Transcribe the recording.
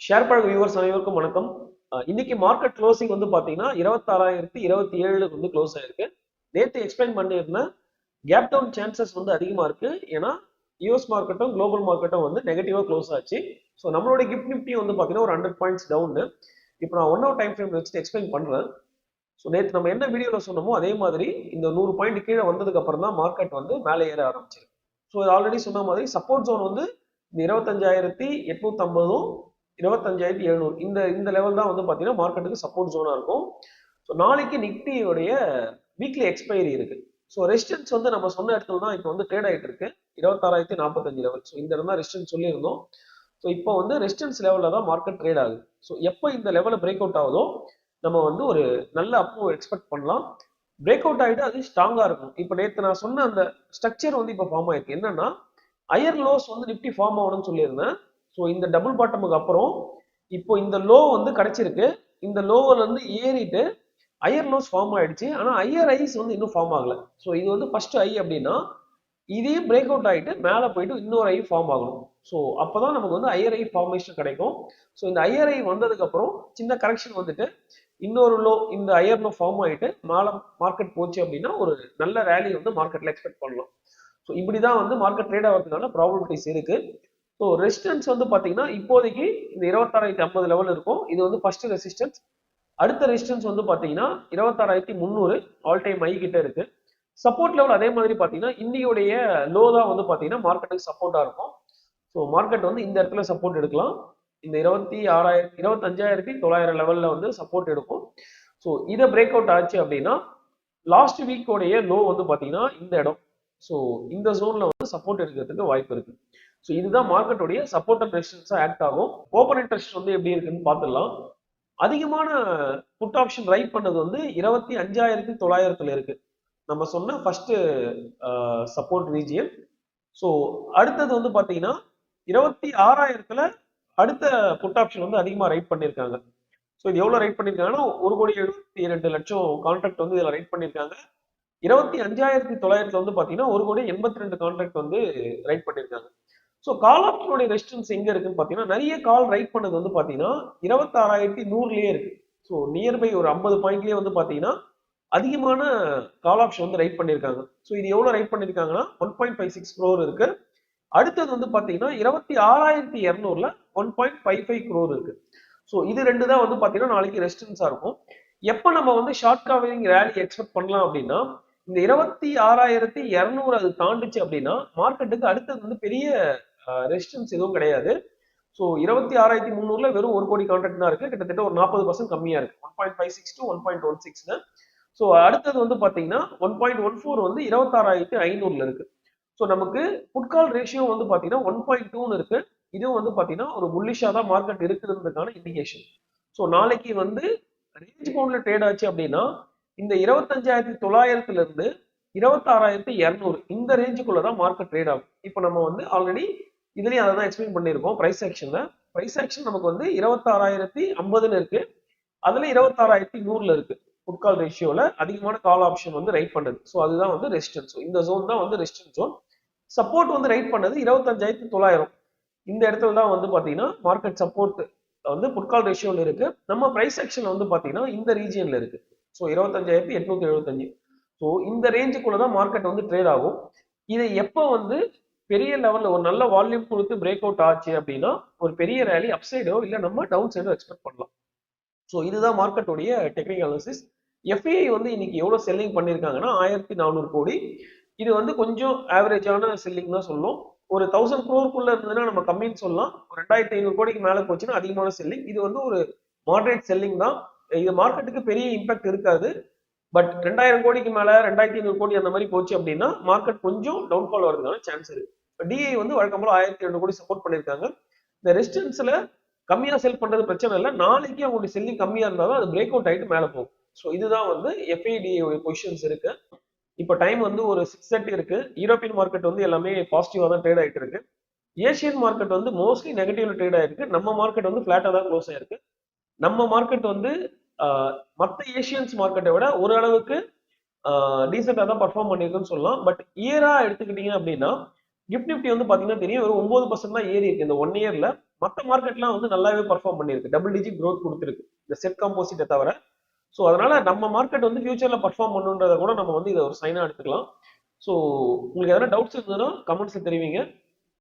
Share பழக viewers அனைவருக்கும் வணக்கம். இன்னைக்கு மார்க்கெட் க்ளோசிங் வந்து பாத்தீங்கன்னா 26,027 வந்து க்ளோஸ் ஆயிருக்கு. நேற்று எக்ஸ்பிளைன் பண்ணியிருந்தேன், கேப் டவுன் சான்சஸ் வந்து அதிகமா இருக்கு. ஏன்னா யூஎஸ் மார்க்கெட்டும் குளோபல் மார்க்கெட்டும் வந்து நெகட்டிவா க்ளோஸ் ஆச்சு. ஸோ நம்மளோட கிஃப்ட் நிஃப்டி வந்து பாத்தீங்கன்னா ஒரு 100 பாயிண்ட்ஸ் டவுன். இப்போ நான் 1 ஹவர் டைம் ஃப்ரேம் வச்சுட்டு எக்ஸ்பிளைன் பண்றேன். ஸோ நேற்று நம்ம என்ன வீடியோவில் சொன்னோமோ அதே மாதிரி இந்த 100 பாயிண்ட் கீழே வந்ததுக்கு அப்புறம் தான் மார்க்கெட் வந்து மேலே ஏற ஆரம்பிச்சிருக்கு. ஸோ ஆல்ரெடி சொன்ன மாதிரி சப்போர்ட் ஜோன் வந்து இந்த 25,850 25,700 இந்த இந்த லெவல் தான் வந்து பார்த்தீங்கன்னா மார்க்கெட்டுக்கு சப்போர்ட் ஜோனாக இருக்கும். ஸோ நாளைக்கு நிஃப்டியோடைய வீக்லி எக்ஸ்பைரி இருக்கு. ஸோ ரெசிஸ்டன்ஸ் வந்து நம்ம சொன்ன இடத்துல தான் இப்போ வந்து ட்ரேட் ஆகிட்டு இருக்கு 26,045 லெவல். ஸோ இந்த இடம் தான் ரெசிஸ்டன்ஸ் சொல்லியிருந்தோம். ஸோ இப்போ வந்து ரெசிஸ்டன்ஸ் லெவலில் தான் மார்க்கெட் ட்ரேட் ஆகுது. ஸோ எப்போ இந்த லெவலில் பிரேக் அவுட் ஆகுதோ நம்ம வந்து ஒரு நல்ல அப்போ எக்ஸ்பெக்ட் பண்ணலாம். பிரேக் அவுட் ஆகிட்டு அது ஸ்ட்ராங்காக இருக்கும். இப்போ நேற்று நான் சொன்ன அந்த ஸ்ட்ரக்சர் வந்து இப்போ ஃபார்ம் ஆயிருக்கு. என்னன்னா ஹையர் லோஸ் வந்து நிஃப்டி ஃபார்ம் ஆகணும்னு சொல்லியிருந்தேன். ஸோ இந்த டபுள் பாட்டமுக்கு அப்புறம் இப்போ இந்த லோ வந்து கிடைச்சிருக்கு. இந்த லோவில் இருந்து ஏறிட்டு ஹையர் லோஸ் ஃபார்ம் ஆயிடுச்சு. ஆனால் ஹையர் ஐஸ் வந்து இன்னும் ஃபார்ம் ஆகல. ஸோ இது வந்து ஃபர்ஸ்ட் ஐ அப்படின்னா இதே பிரேக் அவுட் ஆகிட்டு மேலே போயிட்டு இன்னொரு ஐ ஃபார்ம் ஆகணும். ஸோ அப்போதான் நமக்கு வந்து ஹையர் ஐ ஃபார்மேஷன் கிடைக்கும். ஸோ இந்த ஹையர் ஐ வந்ததுக்கு அப்புறம் சின்ன கரெக்ஷன் வந்துட்டு இன்னொரு லோ இந்த ஹையர் லோ ஃபார்ம் ஆகிட்டு மேலே மார்க்கெட் போச்சு அப்படின்னா ஒரு நல்ல ரேலி வந்து மார்க்கெட்ல எக்ஸ்பெக்ட் பண்ணலாம். ஸோ இப்படிதான் வந்து மார்க்கெட் ட்ரேட் ஆகிறதுக்கான ப்ராபபிலிட்டிஸ் இருக்கு. ஸோ ரெசிஸ்டன்ஸ் வந்து பாத்தீங்கன்னா இப்போதைக்கு இந்த 26,050 லெவல் இருக்கும். இது வந்து ஃபர்ஸ்ட் ரெசிஸ்டன்ஸ். அடுத்த ரெசிஸ்டன்ஸ் வந்து பாத்தீங்கன்னா 26,300 ஆல் டைம் ஹை கிட்ட இருக்கு. சப்போர்ட் லெவல் அதே மாதிரி பாத்தீங்கன்னா இன்னையோடைய லோ தான் வந்து பாத்தீங்கன்னா மார்க்கெட்டுக்கு சப்போர்ட்டா இருக்கும். ஸோ மார்க்கெட் வந்து இந்த இடத்துல சப்போர்ட் எடுக்கலாம். இந்த 25,900 லெவல்ல வந்து சப்போர்ட் எடுக்கும். ஸோ இதை பிரேக் அவுட் ஆச்சு அப்படின்னா லாஸ்ட் வீக்கோடைய லோ வந்து பாத்தீங்கன்னா இந்த இடம். ஸோ இந்த ஜோன்ல வந்து சப்போர்ட் எடுக்கிறதுக்கு வாய்ப்பு இருக்கு. ஸோ இதுதான் மார்க்கெட்டுடைய சப்போர்ட் அண்ட் ரெசிஸ்டன்ஸா ஆக்ட் ஆகும். ஓப்பன் இன்ட்ரெஸ்ட் வந்து எப்படி இருக்குன்னு பார்த்துடலாம். அதிகமான புட் ஆப்ஷன் ரைட் பண்ணது வந்து 25,900 இருக்கு. நம்ம சொன்ன ஃபர்ஸ்ட் சப்போர்ட் ரீஜியன். ஸோ அடுத்தது வந்து பாத்தீங்கன்னா 26,000 அடுத்த புட் ஆப்ஷன் வந்து அதிகமா ரைட் பண்ணியிருக்காங்க. ஸோ இது எவ்வளவு ரைட் பண்ணியிருக்காங்கன்னா 1,72,00,000 கான்ட்ராக்ட் வந்து இதுல ரைட் பண்ணியிருக்காங்க. 25,900 வந்து பாத்தீங்கன்னா 1,82 கான்ட்ராக்ட் வந்து ரைட் பண்ணியிருக்காங்க. ஸோ கால் ஆப்ஷனுடைய ரெசிஸ்டன்ஸ் எங்க இருக்குன்னு பாத்தீங்கன்னா நிறைய கால் ரைட் பண்ணது வந்து பாத்தீங்கன்னா 26,100லயே இருக்கு. ஸோ நியர்பை ஒரு 50 பாயிண்ட்லயே வந்து பாத்தீங்கன்னா அதிகமான கால் ஆப்ஷன் வந்து ரைட் பண்ணியிருக்காங்க. ஸோ இது எவ்வளவு ரைட் பண்ணியிருக்காங்கன்னா 1.56 crore இருக்கு. அடுத்தது வந்து பாத்தீங்கன்னா 26,200ல 1.55 crore இருக்கு. ஸோ இது ரெண்டு தான் வந்து பாத்தீங்கன்னா நாளைக்கு ரெசிஸ்டன்ஸா இருக்கும். எப்ப நம்ம வந்து ஷார்ட் கவரிங் ரேலி எக்ஸ்பெக்ட் பண்ணலாம் அப்படின்னா இந்த 26,200 அது தாண்டுச்சு அப்படின்னா மார்க்கெட்டுக்கு அடுத்தது வந்து பெரிய ரெசிஸ்டன்ஸ் எதுவும் கிடையாது. ஸோ 26,300ல வெறும் 1 கோடி கான்ட்ராக்ட் தான் இருக்கு. கிட்டத்தட்ட ஒரு 40% கம்மியா இருக்கு. 1.56 to 1.16. ஸோ அடுத்தது வந்து பாத்தீங்கன்னா 1.14 வந்து 26,500ல இருக்கு. ஸோ நமக்கு புட்கால் ரேஷியோ வந்து பாத்தீங்கன்னா 1.2 இருக்கு. இதுவும் வந்து பாத்தீங்கன்னா ஒரு புல்லிஷா தான் மார்க்கெட் இருக்குதுன்றதுக்கான இண்டிகேஷன். ஸோ நாளைக்கு வந்து ரேஞ்ச் பவுண்ட்ல ட்ரேட் ஆச்சு அப்படின்னா இந்த 25,900 இருந்து 26,200 இந்த ரேஞ்சுக்குள்ளதான் மார்க்கெட் ட்ரேட் ஆகும். இப்போ நம்ம வந்து ஆல்ரெடி இதுலயும் அதை தான் எக்ஸ்பிளைன் பண்ணியிருக்கோம். பிரைஸ் ஆக்ஷன்ல பிரைஸ் ஆக்ஷன் நமக்கு வந்து 26,050 இருக்கு. அதுல 26,100 இருக்கு. புட்கால் ரேஷியோல அதிகமான கால் ஆப்ஷன் வந்து ரைட் பண்ணுது. ஸோ அதுதான் வந்து ரெசிஸ்டன்ஸ். இந்த ஜோன் தான் வந்து ரெசிஸ்டன்ஸ் ஜோன். சப்போர்ட் வந்து ரைட் பண்ணது 25,900 இந்த இடத்துல தான் வந்து பாத்தீங்கன்னா மார்க்கெட் சப்போர்ட் வந்து புட்கால் ரேஷியோல இருக்கு. நம்ம பிரைஸ் ஆக்ஷன்ல வந்து பாத்தீங்கன்னா இந்த ரீஜியன்ல இருக்கு. ஸோ 25,875. ஸோ இந்த ரேஞ்சுக்குள்ளதான் மார்க்கெட் வந்து ட்ரேட் ஆகும். இதை எப்போ வந்து பெரிய லெவல்ல ஒரு நல்ல வால்யூம் கொடுத்து பிரேக் அவுட் ஆச்சு அப்படின்னா ஒரு பெரிய ரேலி அப் சைடோ இல்ல நம்ம டவுன் சைடோ எக்ஸ்பெக்ட் பண்ணலாம். ஸோ இதுதான் மார்க்கெட்டுடைய டெக்னிக்கல் அனாலிசிஸ். எஃப்ஐஐ வந்து இன்னைக்கு எவ்வளவு செல்லிங் பண்ணிருக்காங்கன்னா 1,400 கோடி. இது வந்து கொஞ்சம் ஆவரேஜான செல்லிங் தான் சொல்லும். ஒரு 1,000 crore இருந்ததுன்னா நம்ம கம்மின்னு சொல்லலாம். 2,500 கோடிக்கு மேல போச்சுன்னா அதிகமான செல்லிங். இது வந்து ஒரு மாடரேட் செல்லிங் தான். இது மார்க்கெட்டுக்கு பெரிய இம்பாக்ட் இருக்காது. பட் 2,000 கோடிக்கு மேல 2,500 கோடி அந்த மாதிரி போச்சு அப்படின்னா மார்க்கெட் கொஞ்சம் டவுன்ஃபால் வரதுக்கான சான்ஸ் இருக்கு. டிஐ வந்து வழக்கம் போல 1,200 கோடி சப்போர்ட் பண்ணிருக்காங்க. இந்த ரெசிஸ்டன்ஸ்ல கம்மியா செல் பண்றது பிரச்சனை இல்லை. நாளைக்கு அவங்களுடைய செல்லிங் கம்மியா இருந்தாலும் அது பிரேக் அவுட் ஆயிட்டு மேல போகும். ஸோ இதுதான் வந்து எஃப்ஐடிஐ பொசிஷன்ஸ் இருக்கு. இப்போ டைம் வந்து ஒரு 6:30 இருக்கு. யூரோப்பியன் மார்க்கெட் வந்து எல்லாமே பாசிட்டிவா தான் ட்ரேட் ஆயிட்டு இருக்கு. ஏசியன் மார்க்கெட் வந்து மோஸ்ட்லி நெகட்டிவ்ல ட்ரேட் ஆயிருக்கு. நம்ம மார்க்கெட் வந்து பிளாட்டா தான் க்ளோஸ் ஆயிருக்கு. நம்ம மார்க்கெட் வந்து மற்ற ஏசியன்ஸ் மார்க்கெட்டை விட ஓரளவுக்கு டீசெண்டா தான் பர்ஃபார்ம் பண்ணிருக்குன்னு சொல்லலாம். பட் இயரா எடுத்துக்கிட்டீங்க அப்படின்னா கிஃப்ட் நிஃப்டி வந்து பாத்தீங்கன்னா தெரியும் ஒரு 9% தான் ஏறி இருக்கு இந்த 1 இயர்ல. மற்ற மார்க்கெட்லாம் வந்து நல்லாவே பர்ஃபார்ம் பண்ணியிருக்கு, டபுள் டிஜிட் க்ரோத் கொடுத்துருக்கு இந்த செட் காம்போசிட்டை தவிர. ஸோ அதனால நம்ம மார்க்கெட் வந்து ஃபியூச்சர்ல பர்ஃபார்ம் பண்ணுன்றதை கூட நம்ம வந்து இதை ஒரு சைனா எடுத்துக்கலாம். ஸோ உங்களுக்கு எதனா டவுட்ஸ் இருந்ததுன்னா கமெண்ட்ஸ்ல தெரிவிங்க.